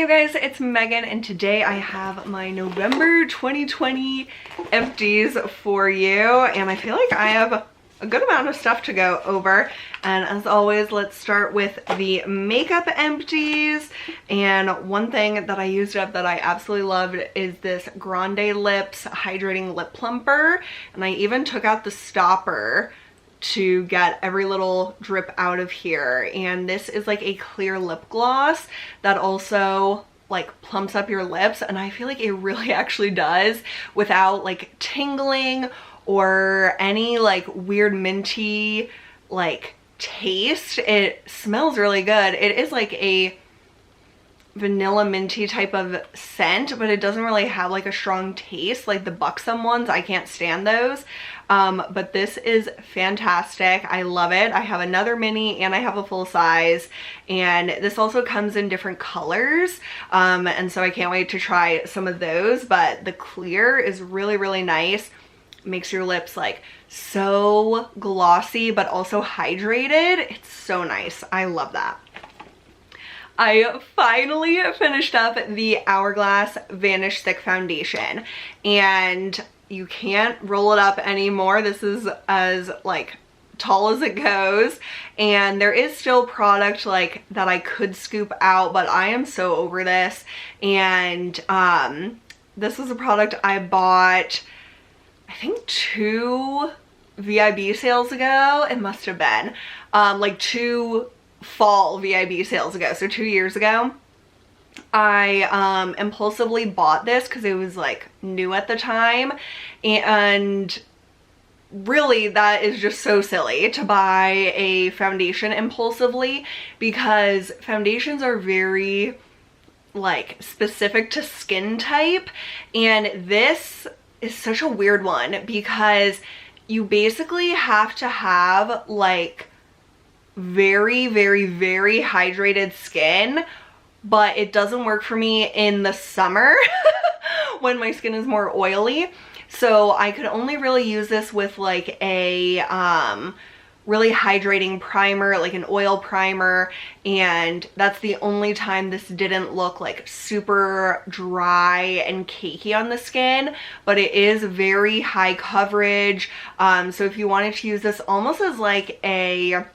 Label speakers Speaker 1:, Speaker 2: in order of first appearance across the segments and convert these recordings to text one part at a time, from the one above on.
Speaker 1: guys, it's Megan and today I have my November 2020 empties for you, and I feel like I have a good amount of stuff to go over. And as always, let's start with the makeup empties. And one thing that I used up that I absolutely loved is this Grande Lips Hydrating Lip Plumper, and I even took out the stopper to get every little drip out of here. And this is like a clear lip gloss that also like plumps up your lips, and I feel like it really actually does without like tingling or any like weird minty like taste. It smells really good. It is like a vanilla minty type of scent, but it doesn't really have like a strong taste like the Buxom ones. I can't stand those. But this is fantastic. I love it. I have another mini and I have a full size, and this also comes in different colors. And so I can't wait to try some of those, but the clear is really, really nice. Makes your lips like so glossy, but also hydrated. It's so nice. I love that. I finally finished up the Hourglass Vanish Stick Foundation, and you can't roll it up anymore. This is as like tall as it goes, and there is still product like that I could scoop out, but I am so over this. And this was a product I bought I think 2 VIB sales ago. It must have been like 2 fall VIB sales ago, so 2 years ago. I impulsively bought this because it was like new at the time, and really that is just so silly to buy a foundation impulsively, because foundations are very like specific to skin type, and this is such a weird one because you basically have to have like very, very, very hydrated skin, but it doesn't work for me in the summer when my skin is more oily. So I could only really use this with like a really hydrating primer, like an oil primer, and that's the only time this didn't look like super dry and cakey on the skin. But it is very high coverage, so if you wanted to use this almost as like a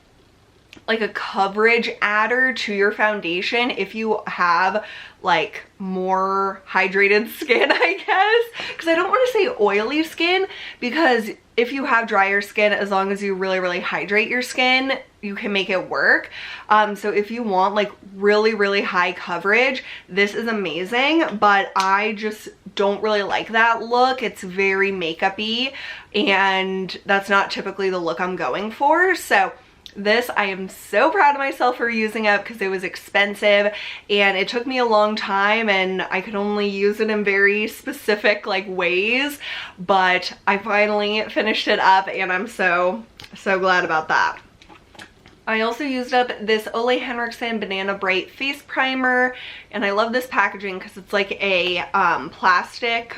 Speaker 1: coverage adder to your foundation, if you have like more hydrated skin, I guess, because I don't want to say oily skin, because if you have drier skin, as long as you really, really hydrate your skin, you can make it work. So if you want like really, really high coverage, this is amazing, but I just don't really like that look. It's very makeup-y, and that's not typically the look I'm going for. So this, I am so proud of myself for using up, because it was expensive and it took me a long time, and I could only use it in very specific like ways, but I finally finished it up and I'm so glad about that. I also used up this Ole Henriksen Banana Bright Face Primer, and I love this packaging because it's like a plastic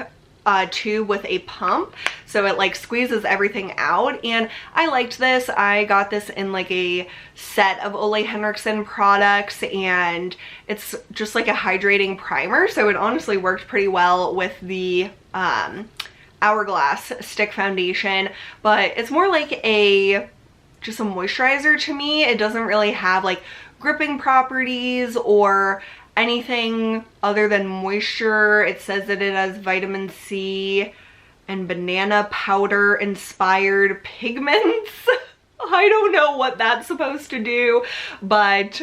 Speaker 1: tube with a pump, so it like squeezes everything out, and I liked this. I got this in like a set of Ole Henriksen products, and it's just like a hydrating primer, so it honestly worked pretty well with the Hourglass stick foundation. But it's more like just a moisturizer to me. It doesn't really have like gripping properties or anything other than moisture. It says that it has vitamin C and banana powder inspired pigments. I don't know what that's supposed to do, but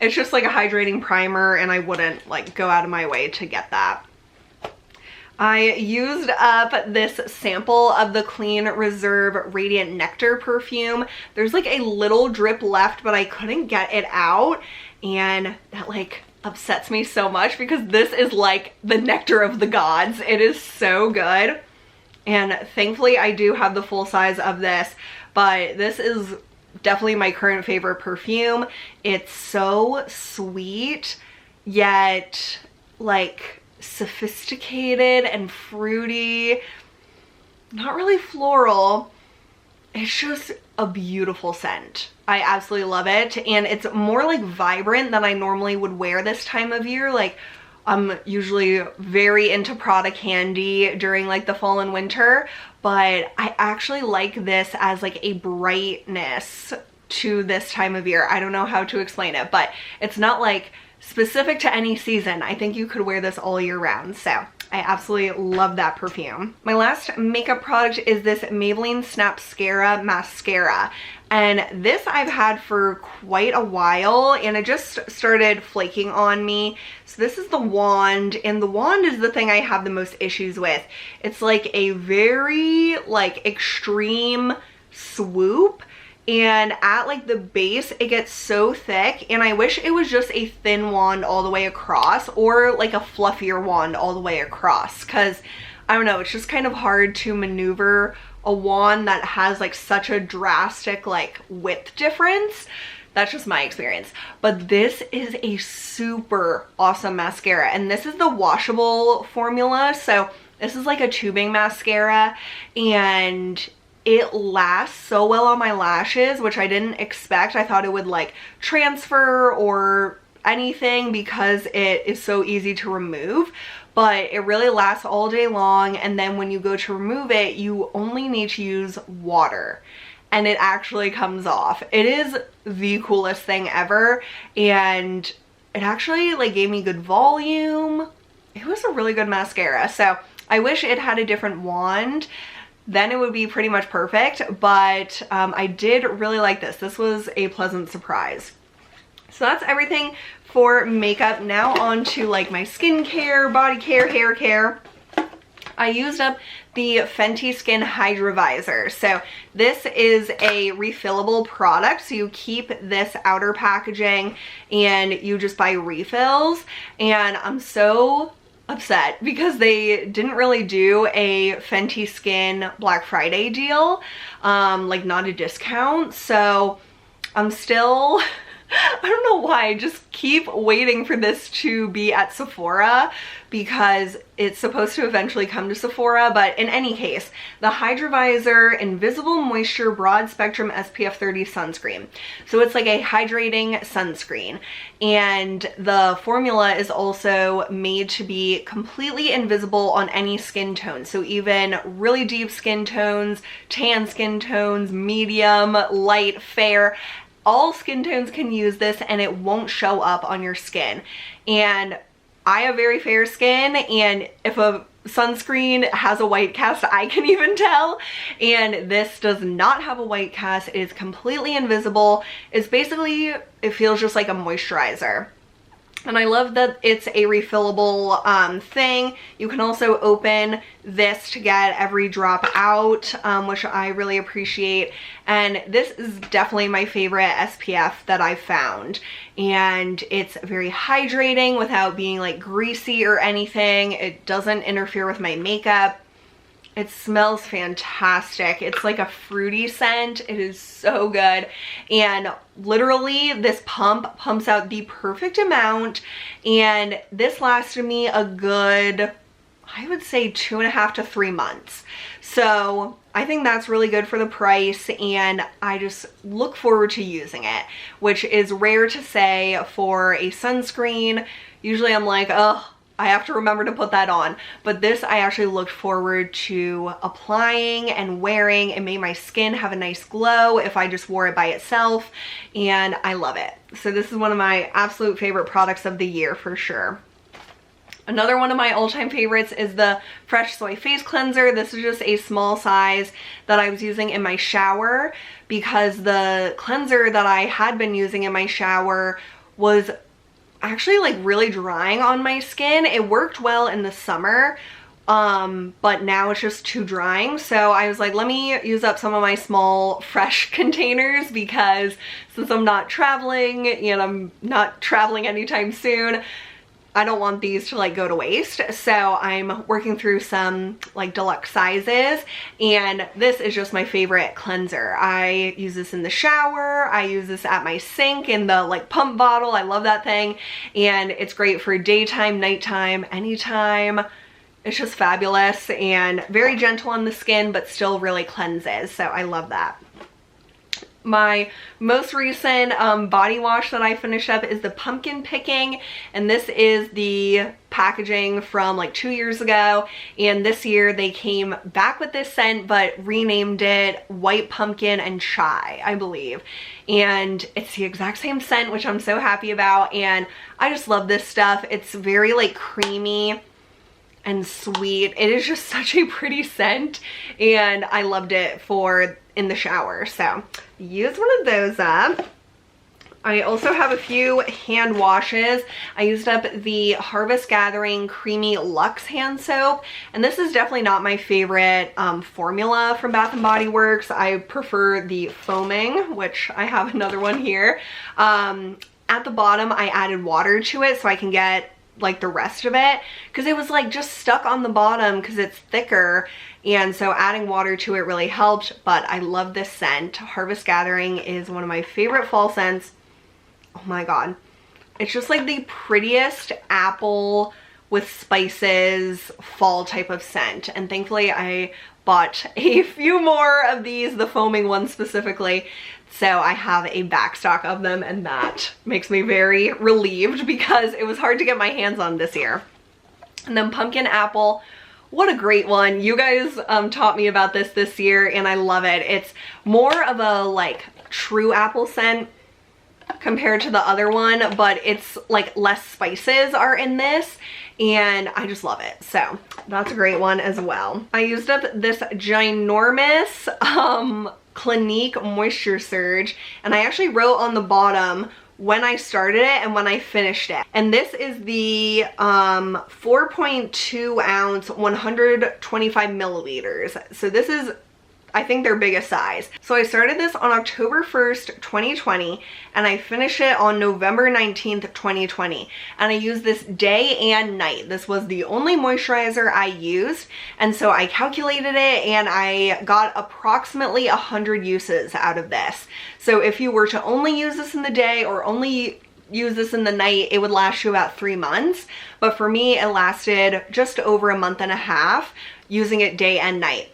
Speaker 1: it's just like a hydrating primer, and I wouldn't like go out of my way to get that. I used up this sample of the Clean Reserve Radiant Nectar perfume. There's like a little drip left, but I couldn't get it out, and that like upsets me so much because this is like the nectar of the gods. It is so good, and thankfully I do have the full size of this, but this is definitely my current favorite perfume. It's so sweet yet like sophisticated and fruity, not really floral. It's just a beautiful scent. I absolutely love it, and it's more like vibrant than I normally would wear this time of year. Like I'm usually very into Prada candy during like the fall and winter, but I actually like this as like a brightness to this time of year. I don't know how to explain it, but it's not like specific to any season. I think you could wear this all year round, so I absolutely love that perfume. My last makeup product is this Maybelline Snap Scara mascara, and this I've had for quite a while and it just started flaking on me. So this is the wand, and the wand is the thing I have the most issues with. It's like a very like extreme swoop, and at like the base it gets so thick, and I wish it was just a thin wand all the way across, or like a fluffier wand all the way across, because I don't know, it's just kind of hard to maneuver a wand that has like such a drastic like width difference. That's just my experience. But this is a super awesome mascara, and this is the washable formula. So this is like a tubing mascara, and it lasts so well on my lashes, which I didn't expect. I thought it would like transfer or anything because it is so easy to remove, but it really lasts all day long. And then when you go to remove it, you only need to use water and it actually comes off. It is the coolest thing ever, and it actually like gave me good volume. It was a really good mascara. So I wish it had a different wand, then it would be pretty much perfect, but I did really like this. This was a pleasant surprise. So that's everything for makeup. Now on to like my skincare, body care, hair care. I used up the Fenty Skin Hydrovisor. So this is a refillable product. So you keep this outer packaging and you just buy refills. And I'm so upset because they didn't really do a Fenty Skin Black Friday deal, like not a discount. So I'm still I don't know why, I just keep waiting for this to be at Sephora because it's supposed to eventually come to Sephora. But in any case, the Hydrovisor Invisible Moisture Broad Spectrum SPF 30 Sunscreen. So it's like a hydrating sunscreen, and the formula is also made to be completely invisible on any skin tone. So even really deep skin tones, tan skin tones, medium, light, fair, all skin tones can use this and it won't show up on your skin. And I have very fair skin, and if a sunscreen has a white cast, I can even tell. And this does not have a white cast. It is completely invisible. It's basically, it feels just like a moisturizer. And I love that it's a refillable thing. You can also open this to get every drop out, which I really appreciate. And this is definitely my favorite SPF that I've found. And it's very hydrating without being like greasy or anything. It doesn't interfere with my makeup. It smells fantastic. It's like a fruity scent. It is so good. And literally this pumps out the perfect amount. And this lasted me a good, I would say 2.5 to 3 months. So I think that's really good for the price, and I just look forward to using it, which is rare to say for a sunscreen. Usually I'm like, oh, I have to remember to put that on. But this I actually looked forward to applying and wearing. It made my skin have a nice glow if I just wore it by itself, and I love it. So this is one of my absolute favorite products of the year for sure. Another one of my all-time favorites is the Fresh Soy Face Cleanser. This is just a small size that I was using in my shower because the cleanser that I had been using in my shower was actually like really drying on my skin. It worked well in the summer, but now it's just too drying. So I was like, let me use up some of my small fresh containers, because since I'm not traveling and I'm not traveling anytime soon, I don't want these to like go to waste. So I'm working through some like deluxe sizes, and this is just my favorite cleanser. I use this in the shower. I use this at my sink in the like pump bottle. I love that thing. And it's great for daytime, nighttime, anytime. It's just fabulous and very gentle on the skin, but still really cleanses. So I love that. My most recent body wash that I finished up is the Pumpkin Picking, and this is the packaging from like 2 years ago, and this year they came back with this scent but renamed it White Pumpkin and Chai, I believe, and it's the exact same scent, which I'm so happy about, and I just love this stuff. It's very like creamy and sweet. It is just such a pretty scent, and I loved it for in the shower, so use one of those up. I also have a few hand washes. I used up the Harvest Gathering Creamy Luxe hand soap, and this is definitely not my favorite formula from Bath & Body Works. I prefer the foaming, which I have another one here. At the bottom I added water to it so I can get like the rest of it, because it was like just stuck on the bottom because it's thicker, and so adding water to it really helped. But I love this scent. Harvest Gathering is one of my favorite fall scents. Oh my god, it's just like the prettiest apple with spices fall type of scent, and thankfully I bought a few more of these, the foaming ones specifically, so I have a backstock of them, and that makes me very relieved because it was hard to get my hands on this year. And then Pumpkin Apple, what a great one. You guys taught me about this year, and I love it. It's more of a like true apple scent compared to the other one, but it's like less spices are in this, and I just love it. So that's a great one as well. I used up this ginormous Clinique Moisture Surge, and I actually wrote on the bottom when I started it and when I finished it. And this is the 4.2 ounce 125 milliliters. So this is, I think, their biggest size. So I started this on October 1st, 2020, and I finished it on November 19th, 2020. And I used this day and night. This was the only moisturizer I used, and so I calculated it, and I got approximately 100 uses out of this. So if you were to only use this in the day or only use this in the night, it would last you about 3 months. But for me, it lasted just over a month and a half using it day and night.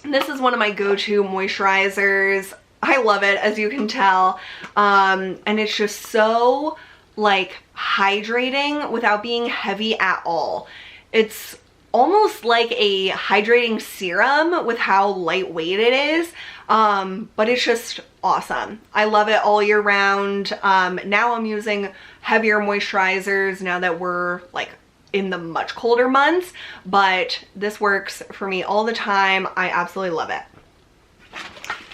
Speaker 1: This is one of my go-to moisturizers. I love it, as you can tell, and it's just so like hydrating without being heavy at all. It's almost like a hydrating serum with how lightweight it is, but it's just awesome. I love it all year round. Now I'm using heavier moisturizers now that we're like in the much colder months, but this works for me all the time. I absolutely love it.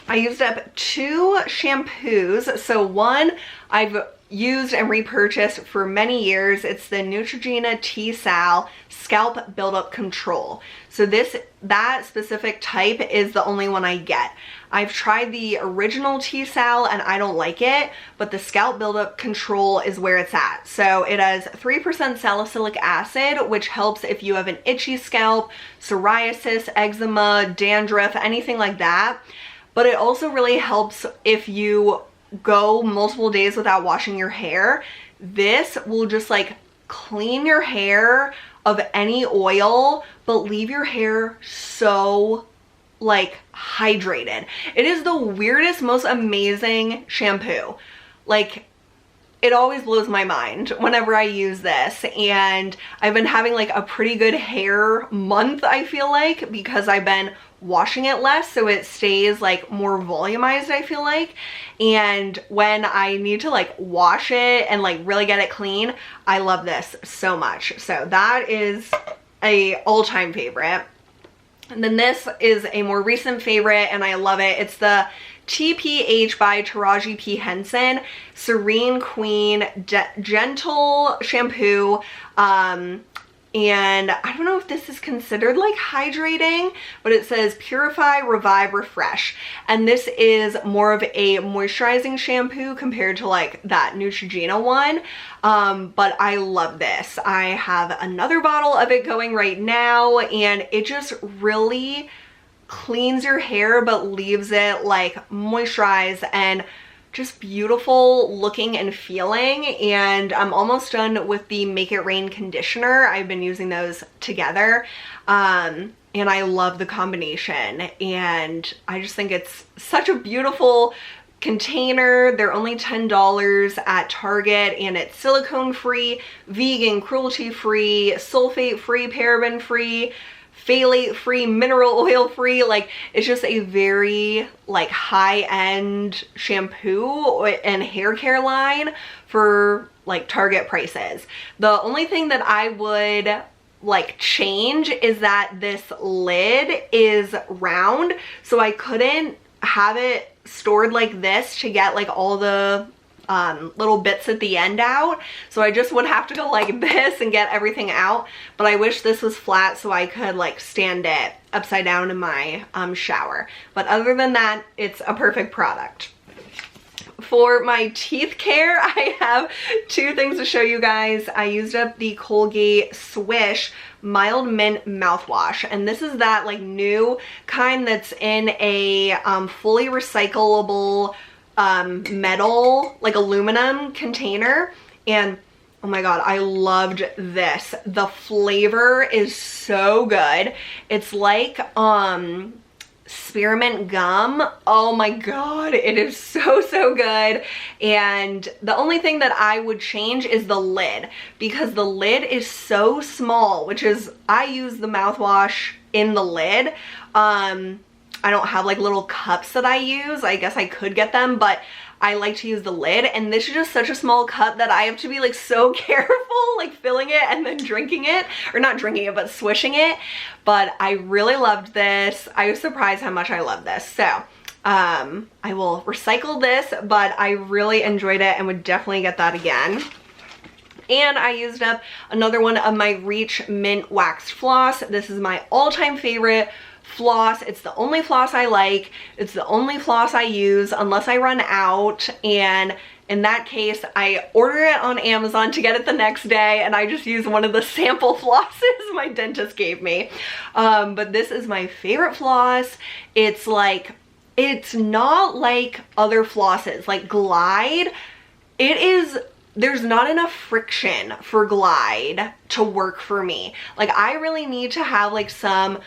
Speaker 1: I used up 2 shampoos. So one I've used and repurchased for many years. It's the Neutrogena T-Sal Scalp Buildup Control. So that specific type is the only one I get. I've tried the original T-Sal and I don't like it, but the Scalp Buildup Control is where it's at. So it has 3% salicylic acid, which helps if you have an itchy scalp, psoriasis, eczema, dandruff, anything like that. But it also really helps if you go multiple days without washing your hair. This will just like clean your hair of any oil, but leave your hair so like hydrated. It is the weirdest, most amazing shampoo. Like, it always blows my mind whenever I use this, and I've been having like a pretty good hair month, I feel like, because I've been washing it less, so it stays like more volumized, I feel like. And when I need to like wash it and like really get it clean, I love this so much. So that is a all-time favorite. And then this is a more recent favorite, and I love it. It's the TPH by Taraji P. Henson Serene Queen Gentle Shampoo. And I don't know if this is considered like hydrating, but it says Purify, Revive, Refresh. And this is more of a moisturizing shampoo compared to like that Neutrogena one. But I love this. I have another bottle of it going right now, and it just really cleans your hair but leaves it like moisturized and just beautiful looking and feeling. And I'm almost done with the Make It Rain conditioner. I've been using those together, and I love the combination, and I just think it's such a beautiful container. They're only $10 at Target, and it's silicone free, vegan, cruelty free, sulfate free, paraben free, phthalate free, mineral oil free. Like, it's just a very like high-end shampoo and hair care line for like Target prices. The only thing that I would like change is that this lid is round, so I couldn't have it stored like this to get like all the little bits at the end out. So I just would have to go like this and get everything out. But I wish this was flat so I could like stand it upside down in my shower. But other than that, it's a perfect product. For my teeth care, I have two things to show you guys. I used up the Colgate Swish Mild Mint mouthwash, and this is that like new kind that's in a fully recyclable metal, like aluminum container. And oh my god, I loved this. The flavor is so good. It's like spearmint gum. Oh my god, it is so good. And the only thing that I would change is the lid, because the lid is so small, which is, I use the mouthwash in the lid. I don't have like little cups that I use. I guess I could get them, but I like to use the lid, and this is just such a small cup that I have to be like so careful like filling it and then drinking it, or not drinking it but swishing it. But I really loved this. I was surprised how much I love this. So I will recycle this, but I really enjoyed it and would definitely get that again. And I used up another one of my Reach Mint Waxed Floss. This is my all-time favorite floss. It's the only floss I like. It's the only floss I use unless I run out, and in that case I order it on Amazon to get it the next day, and I just use one of the sample flosses my dentist gave me. But this is my favorite floss. It's like, it's not like other flosses like Glide. It is, there's not enough friction for Glide to work for me. Like, I really need to have like some,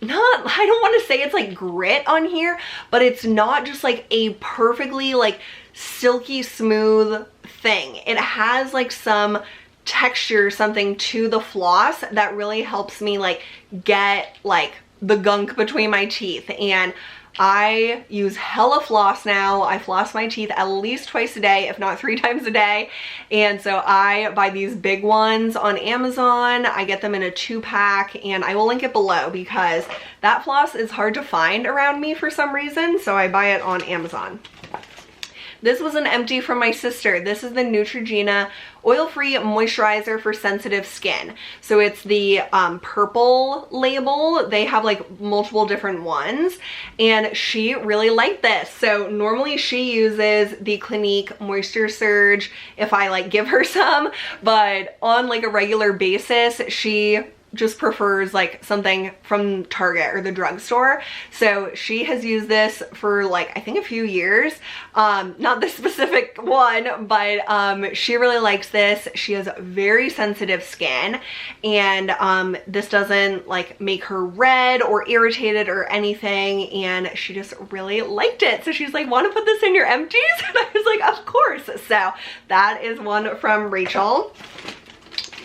Speaker 1: I don't want to say it's like grit on here, but it's not just like a perfectly like silky smooth thing. It has like some texture, something to the floss that really helps me like get like the gunk between my teeth. And I use hella floss now. I floss my teeth at least twice a day, if not 3 times a day. And so I buy these big ones on Amazon. I get them in a 2-pack, and I will link it below because that floss is hard to find around me for some reason. So I buy it on Amazon. This was an empty from my sister. This is the Neutrogena oil-free moisturizer for sensitive skin. So it's the purple label. They have like multiple different ones, and she really liked this. So normally she uses the Clinique Moisture Surge if I like give her some, but on like a regular basis, she just prefers like something from Target or the drugstore. So she has used this for like, I think a few years. Not this specific one, but she really likes this. She has very sensitive skin, and this doesn't like make her red or irritated or anything, and she just really liked it. So she's like, want to put this in your empties? And I was like, of course. So that is one from Rachel.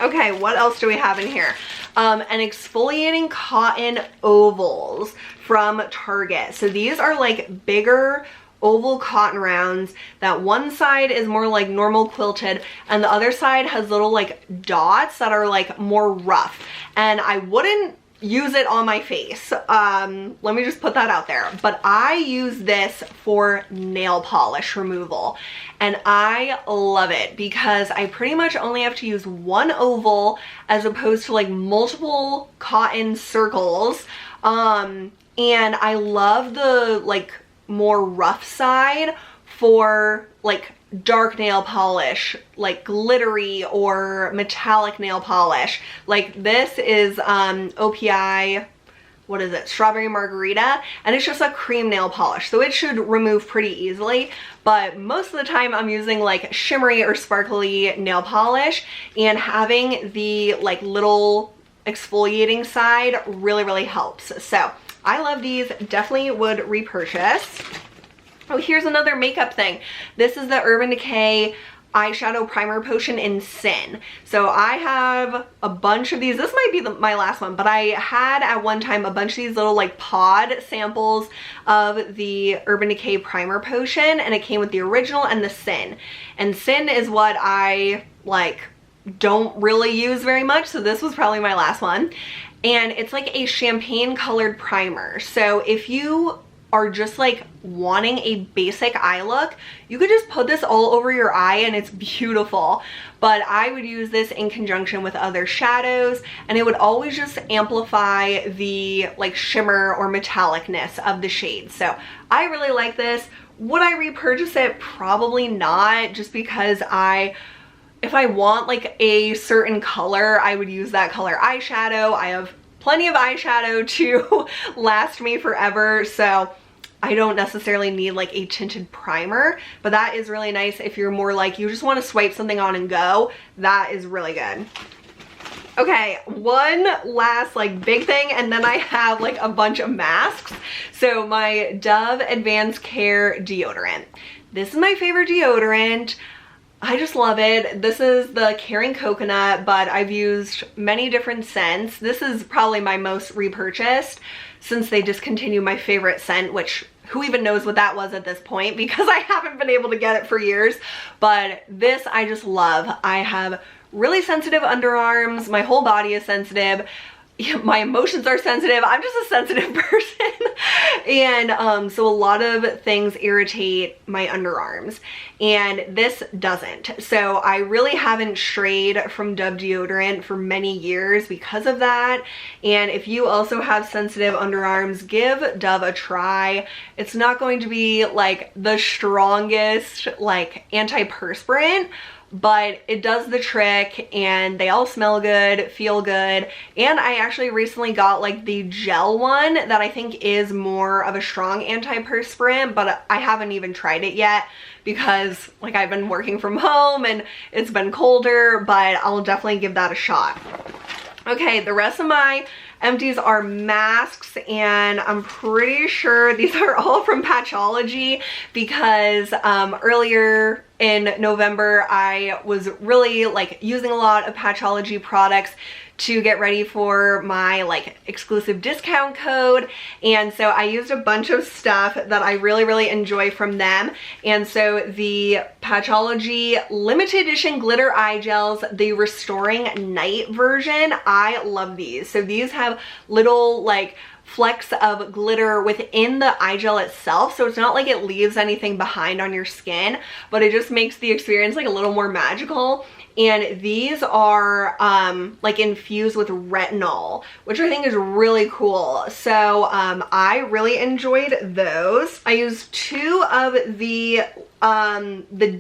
Speaker 1: Okay, what else do we have in here? An exfoliating cotton ovals from Target. So these are like bigger oval cotton rounds that one side is more like normal quilted and the other side has little like dots that are like more rough. And I wouldn't use it on my face. Let me just put that out there. But I use this for nail polish removal, and I love it because I pretty much only have to use one oval as opposed to like multiple cotton circles. And I love the like more rough side for like dark nail polish, like glittery or metallic nail polish. Like this is OPI, what is it, Strawberry Margarita, and it's just a cream nail polish, so it should remove pretty easily. But most of the time I'm using like shimmery or sparkly nail polish, and having the like little exfoliating side really helps. So I love these, definitely would repurchase. Oh, here's another makeup thing. This is the Urban Decay eyeshadow primer potion in Sin. So I have a bunch of these. This might be my last one, but I had at one time a bunch of these little like pod samples of the Urban Decay primer potion, and it came with the original and the Sin. And Sin is what I like don't really use very much, so this was probably my last one. And it's like a champagne colored primer. So if you are just like wanting a basic eye look, you could just put this all over your eye and it's beautiful. But I would use this in conjunction with other shadows, and it would always just amplify the like shimmer or metallicness of the shade. So I really like this. Would I repurchase it? Probably not, just because if I want like a certain color, I would use that color eyeshadow. I have plenty of eyeshadow to last me forever, so I don't necessarily need like a tinted primer, but that is really nice if you're more like you just want to swipe something on and go. That is really good. Okay, one last like big thing, and then I have like a bunch of masks. So my Dove Advanced Care deodorant. This is my favorite deodorant. I just love it. This is the Caring Coconut, but I've used many different scents. This is probably my most repurchased since they discontinued my favorite scent, which who even knows what that was at this point, because I haven't been able to get it for years. But this I just love. I have really sensitive underarms. My whole body is sensitive. My emotions are sensitive. I'm just a sensitive person. And so a lot of things irritate my underarms, and this doesn't. So I really haven't strayed from Dove deodorant for many years because of that. And if you also have sensitive underarms, give Dove a try. It's not going to be like the strongest like antiperspirant, but it does the trick, and they all smell good, feel good. And I actually recently got like the gel one that I think is more of a strong antiperspirant, but I haven't even tried it yet because like I've been working from home and it's been colder, but I'll definitely give that a shot. Okay, the rest of my empties are masks, and I'm pretty sure these are all from Patchology because earlier in November I was really like using a lot of Patchology products to get ready for my like exclusive discount code, and so I used a bunch of stuff that I really enjoy from them. And so the Patchology limited edition glitter eye gels, the Restoring Night version, I love these. So these have little like flecks of glitter within the eye gel itself, so it's not like it leaves anything behind on your skin, but it just makes the experience like a little more magical. And these are like infused with retinol, which I think is really cool. So I really enjoyed those. I used two of the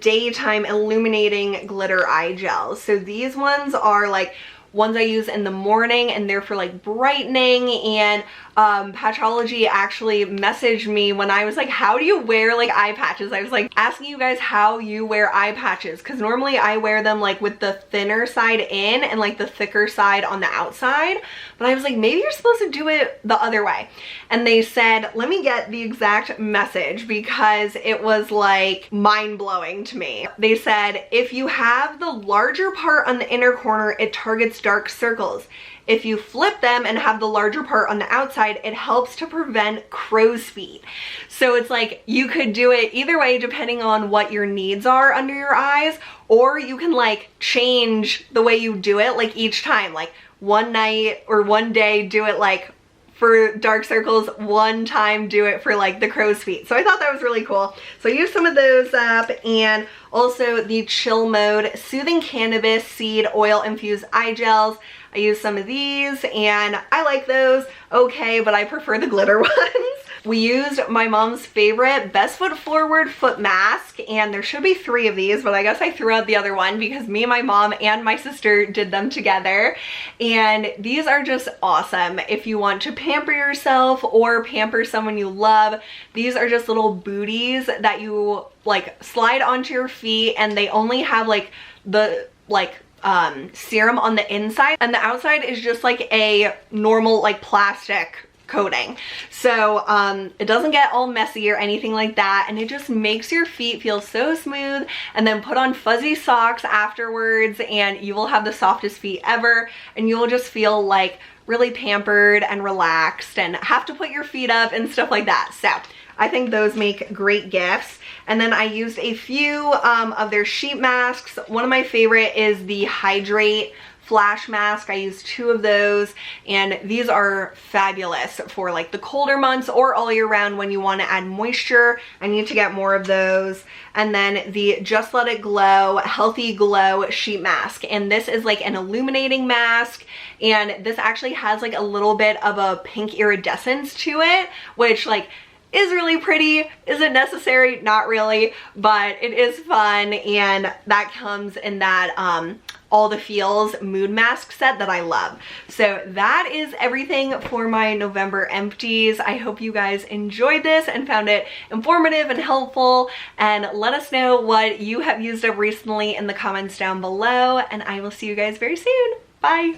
Speaker 1: daytime illuminating glitter eye gels. So these ones are like ones I use in the morning, and they're for like brightening. And Patchology actually messaged me when I was like, how do you wear like eye patches? I was like asking you guys how you wear eye patches, because normally I wear them like with the thinner side in and like the thicker side on the outside, but I was like, maybe you're supposed to do it the other way. And they said, let me get the exact message because it was like mind-blowing to me. They said, if you have the larger part on the inner corner, it targets dark circles. If you flip them and have the larger part on the outside, it helps to prevent crow's feet. So it's like you could do it either way depending on what your needs are under your eyes, or you can like change the way you do it like each time. Like one night or one day do it like for dark circles, one time do it for like the crow's feet. So I thought that was really cool. So I used some of those up, and also the Chill Mode Soothing Cannabis Seed Oil Infused Eye Gels. I used some of these and I like those okay, but I prefer the glitter ones. We used my mom's favorite Best Foot Forward foot mask, and there should be 3 of these, but I guess I threw out the other one because me and my mom and my sister did them together. And these are just awesome if you want to pamper yourself or pamper someone you love. These are just little booties that you like slide onto your feet, and they only have like the serum on the inside, and the outside is just like a normal like plastic coating. So it doesn't get all messy or anything like that, and it just makes your feet feel so smooth. And then put on fuzzy socks afterwards and you will have the softest feet ever, and you will just feel like really pampered and relaxed and have to put your feet up and stuff like that. So I think those make great gifts. And then I used a few of their sheet masks. One of my favorite is the Hydrate Flash Mask. I used 2 of those, and these are fabulous for like the colder months or all year round when you want to add moisture. I need to get more of those. And then the Just Let It Glow Healthy Glow Sheet Mask, and this is like an illuminating mask, and this actually has like a little bit of a pink iridescence to it, which like is really pretty. Is it necessary? Not really, but it is fun, and that comes in that All the Feels mood mask set that I love. So that is everything for my November empties. I hope you guys enjoyed this and found it informative and helpful, and let us know what you have used up recently in the comments down below, and I will see you guys very soon. Bye.